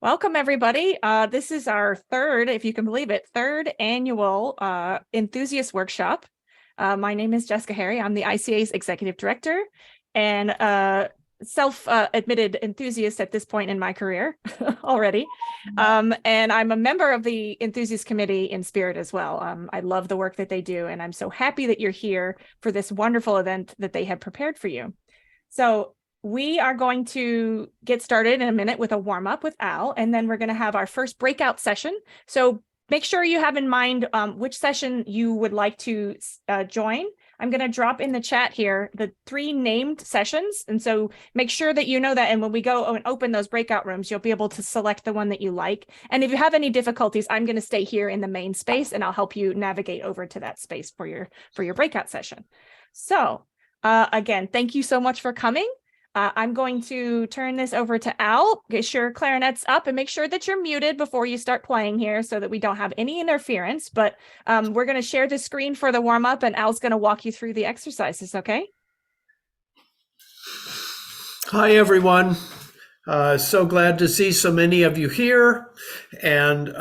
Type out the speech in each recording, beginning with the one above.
Welcome, everybody. This is our third, if you can believe it, third annual enthusiast workshop. My name is Jessica Harry. I'm the ICA's executive director and self-admitted enthusiast at this point in my career already. And I'm a member of the enthusiast committee in spirit as well. I love the work that they do, and I'm so happy that you're here for this wonderful event that they have prepared for you. So we are going to get started in a minute with a warm up with Al, and then we're going to have our first breakout session. So make sure you have in mind which session you would like to join. I'm going to drop in the chat here the 3 named sessions. And so make sure that you know that. And when we go and open those breakout rooms, you'll be able to select the one that you like. And if you have any difficulties, I'm going to stay here in the main space and I'll help you navigate over to that space for your breakout session. So again, thank you so much for coming. I'm going to turn this over to Al. Get your clarinets up and make sure that you're muted before you start playing here so that we don't have any interference. But we're going to share the screen for the warm up and Al's going to walk you through the exercises, okay? Hi, everyone. So glad to see so many of you here. And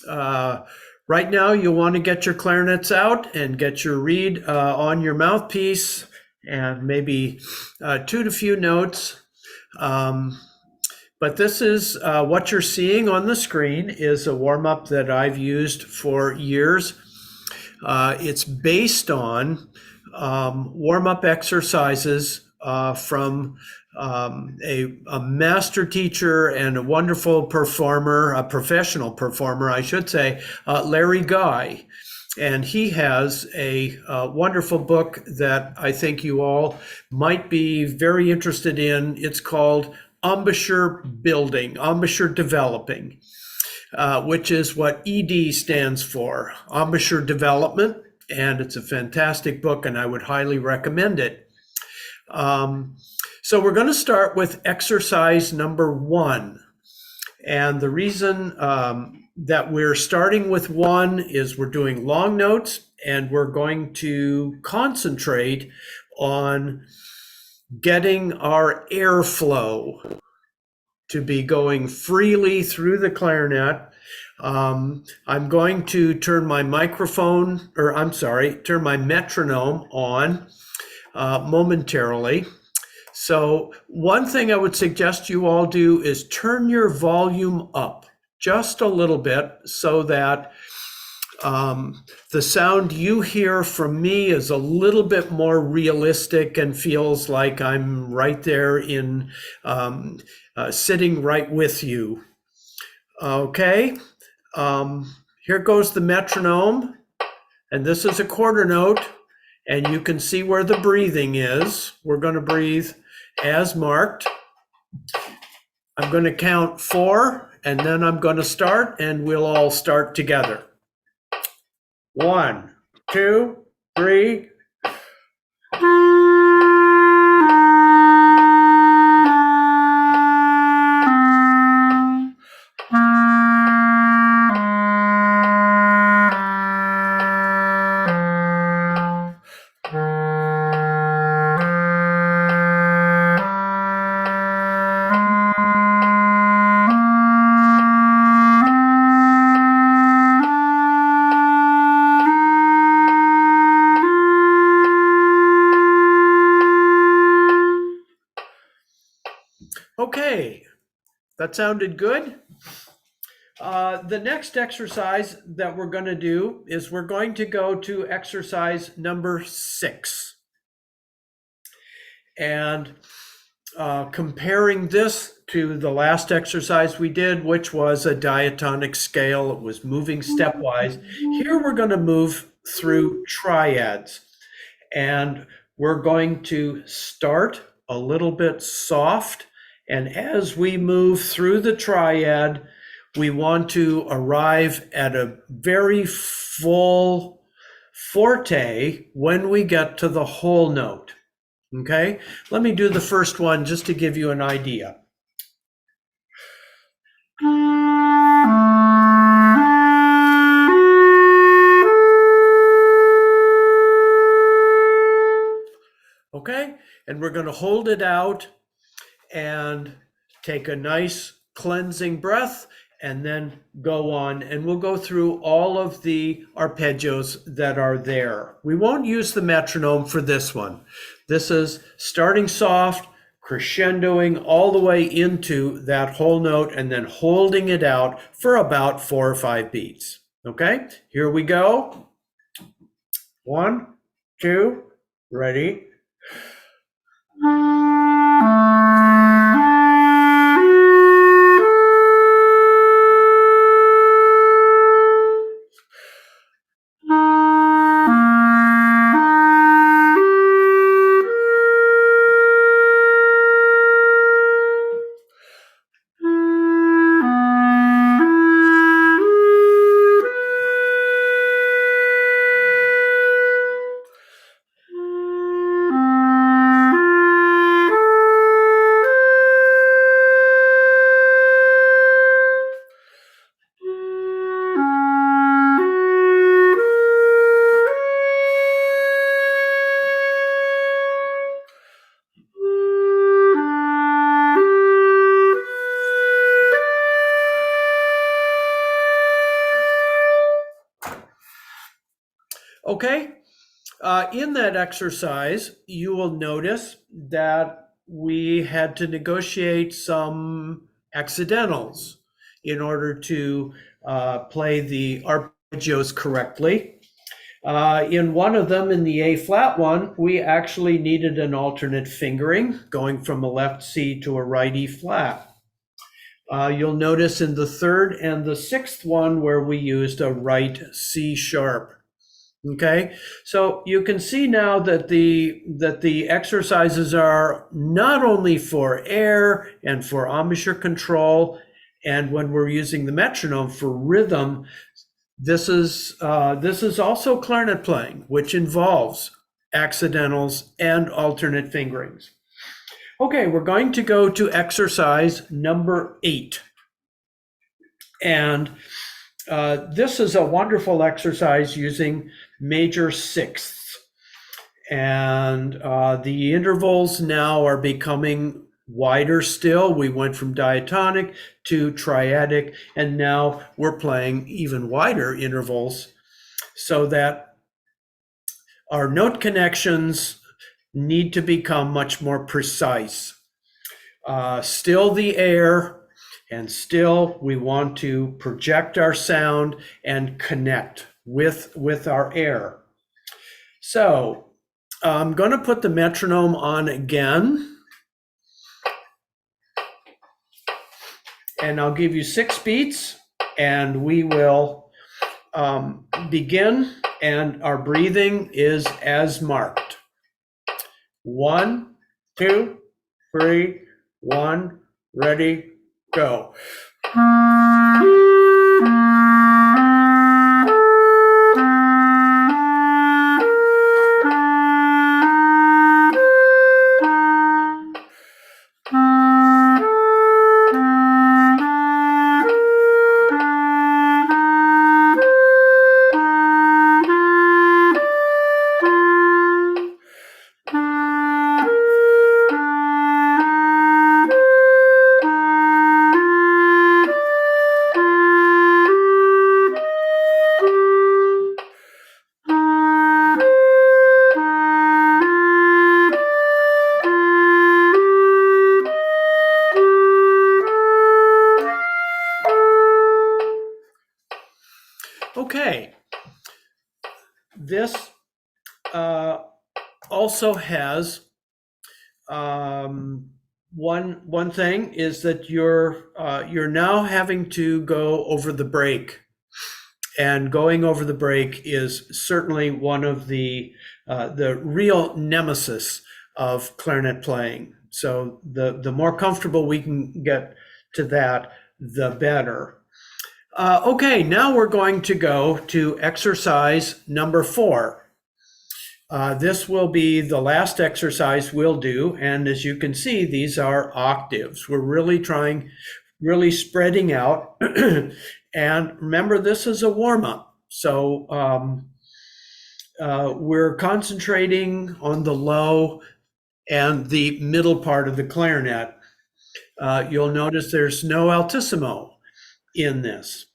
right now you'll want to get your clarinets out and get your reed on your mouthpiece and maybe tune a few notes. But this is what you're seeing on the screen is a warm-up that I've used for years. It's based on warm-up exercises from a master teacher and a wonderful performer, a professional performer, I should say, Larry Guy. And he has a wonderful book that I think you all might be very interested in. It's called Embouchure Building, Embouchure Developing, which is what ED stands for, Embouchure Development. And it's a fantastic book, and I would highly recommend it. So we're going to start with exercise number 1. And the reason that we're starting with 1 is we're doing long notes, and we're going to concentrate on getting our airflow to be going freely through the clarinet. I'm going to turn my turn my metronome on momentarily. So one thing I would suggest you all do is turn your volume up just a little bit so that the sound you hear from me is a little bit more realistic and feels like I'm right there in sitting right with you. Okay, here goes the metronome, and this is a quarter note, and you can see where the breathing is. We're going to breathe as marked. I'm going to count 4, and then I'm going to start, and we'll all start together. 1, 2, 3. Okay, that sounded good. The next exercise that we're going to do is we're going to go to exercise number 6. And comparing this to the last exercise we did, which was a diatonic scale, it was moving stepwise. Here we're going to move through triads. And we're going to start a little bit soft. And as we move through the triad, we want to arrive at a very full forte when we get to the whole note. Okay, let me do the first one just to give you an idea. Okay, and we're going to hold it out and take a nice cleansing breath, and then go on, and we'll go through all of the arpeggios that are there. We won't use the metronome for this one. This is starting soft, crescendoing all the way into that whole note, and then holding it out for about 4 or 5 beats. Okay, here we go. 1, 2, ready. Okay, in that exercise, you will notice that we had to negotiate some accidentals in order to play the arpeggios correctly. In one of them, in the A flat one, we actually needed an alternate fingering, going from a left C to a right E flat. You'll notice in the third and the sixth one where we used a right C sharp. Okay, so you can see now that the exercises are not only for air and for embouchure control, and when we're using the metronome for rhythm, this is also clarinet playing, which involves accidentals and alternate fingerings. Okay, we're going to go to exercise number 8, and this is a wonderful exercise using major sixths, and the intervals now are becoming wider still. We went from diatonic to triadic, and now we're playing even wider intervals so that our note connections need to become much more precise. Still the air, and still we want to project our sound and connect with our air. So I'm going to put the metronome on again, and I'll give you 6 beats, and we will begin, and our breathing is as marked. 1, 2, 3, 1, ready, go. Okay, this also has one thing is that you're now having to go over the break, and going over the break is certainly one of the real nemesis of clarinet playing. So the more comfortable we can get to that, the better. Okay, now we're going to go to exercise number 4. This will be the last exercise we'll do, and as you can see, these are octaves. We're really spreading out, and remember, this is a warm-up, so we're concentrating on the low and the middle part of the clarinet. You'll notice there's no altissimo in this.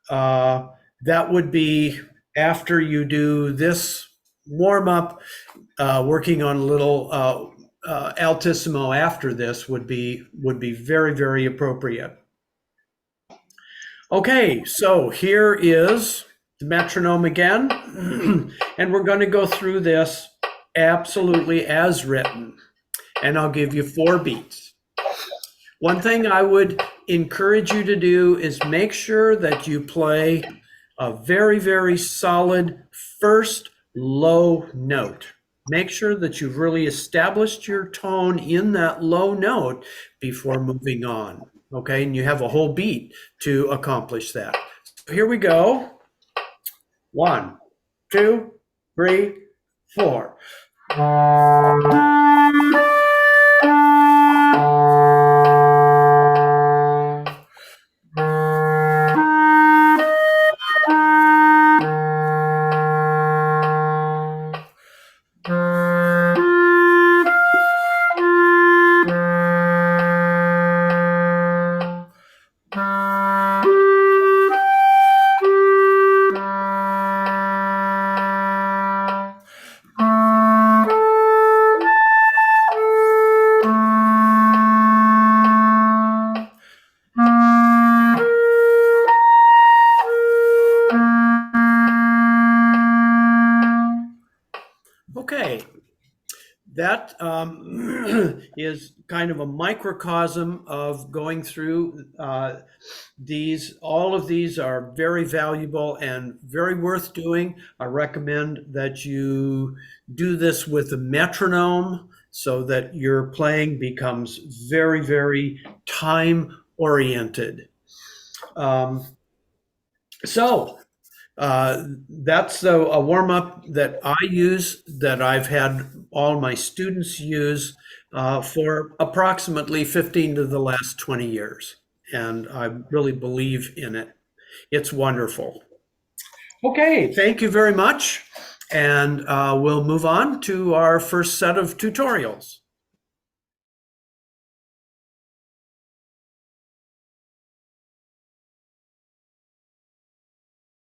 Uh, that would be after you do this warm up, working on a little altissimo after this would be very, very appropriate. Okay, so here is the metronome again, and we're going to go through this absolutely as written, and I'll give you 4 beats. One thing I would encourage you to do is make sure that you play a very, very solid first low note. Make sure that you've really established your tone in that low note before moving on. Okay, and you have a whole beat to accomplish that. So here we go. 1, 2, 3, 4. Okay, that is kind of a microcosm of going through these. All of these are very valuable and very worth doing. I recommend that you do this with a metronome so that your playing becomes very, very time oriented. So that's a warm up that I use, that I've had all my students use for approximately 15 to the last 20 years. And I really believe in it. It's wonderful. Okay, thank you very much. And we'll move on to our first set of tutorials.